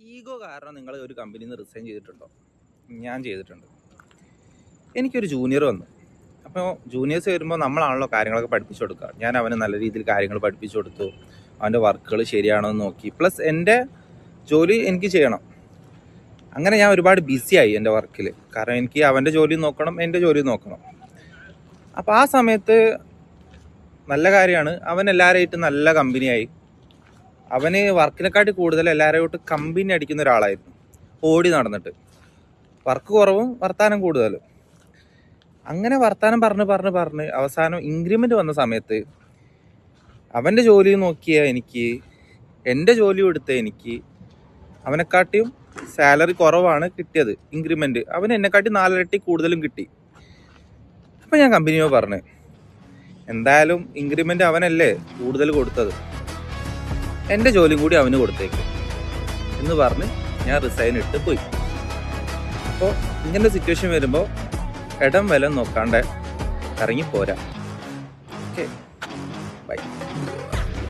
Ego കാരണം നിങ്ങൾ ഒരു കമ്പനിയിൽ നിന്ന് റിസൈൻ ചെയ്തിട്ടുണ്ടോ? ഞാൻ ചെയ്തിട്ടുണ്ട്. എനിക്കൊരു ജൂനിയർ വന്നു. അപ്പോൾ ജൂനിയേഴ്സ് വരുമ്പോൾ നമ്മളാണല്ലോ കാര്യങ്ങളൊക്കെ പഠിപ്പിച്ചു കൊടുക്കുക. ഞാൻ അവന് നല്ല രീതിയിൽ കാര്യങ്ങൾ പഠിപ്പിച്ചു കൊടുത്തു. അവൻ്റെ വർക്കുകൾ ശരിയാണോ എന്ന് നോക്കി. പ്ലസ് എൻ്റെ ജോലി എനിക്ക് ചെയ്യണം. അങ്ങനെ ഞാൻ ഒരുപാട് ബിസിയായി എൻ്റെ വർക്കിൽ. കാരണം എനിക്ക് അവൻ്റെ ജോലി നോക്കണം, എൻ്റെ ജോലി നോക്കണം. അപ്പോൾ ആ സമയത്ത് നല്ല കാര്യമാണ്, അവൻ എല്ലാവരുമായിട്ടും നല്ല കമ്പനിയായി. അവന് വർക്കിനെക്കാട്ടി കൂടുതൽ എല്ലാവരുമായിട്ട് കമ്പനി അടിക്കുന്ന ഒരാളായിരുന്നു. ഓടി നടന്നിട്ട് വർക്ക് കുറവും വർത്താനം കൂടുതലും. അങ്ങനെ വർത്താനം പറഞ്ഞ് അവസാനം ഇൻക്രിമെൻ്റ് വന്ന സമയത്ത് അവൻ്റെ ജോലി നോക്കിയ എനിക്ക്, എൻ്റെ ജോലി എടുത്ത എനിക്ക് അവനെക്കാട്ടിയും സാലറി കുറവാണ് കിട്ടിയത്. ഇൻക്രിമെൻ്റ് അവന് എന്നെക്കാട്ടി 4 ഇരട്ടി കൂടുതലും കിട്ടി. അപ്പം ഞാൻ കമ്പനിയോട് പറഞ്ഞു, എന്തായാലും ഇൻക്രിമെൻ്റ് അവനല്ലേ കൂടുതൽ കൊടുത്തത്, എൻ്റെ ജോലിയും കൂടി അവന് കൊടുത്തേക്കും എന്ന് പറഞ്ഞ് ഞാൻ റിസൈൻ ഇട്ട് പോയി. അപ്പോൾ ഇങ്ങനത്തെ സിറ്റുവേഷൻ വരുമ്പോൾ ഇടം വലം നോക്കാണ്ട് ഇറങ്ങിപ്പോരാ. Okay, by.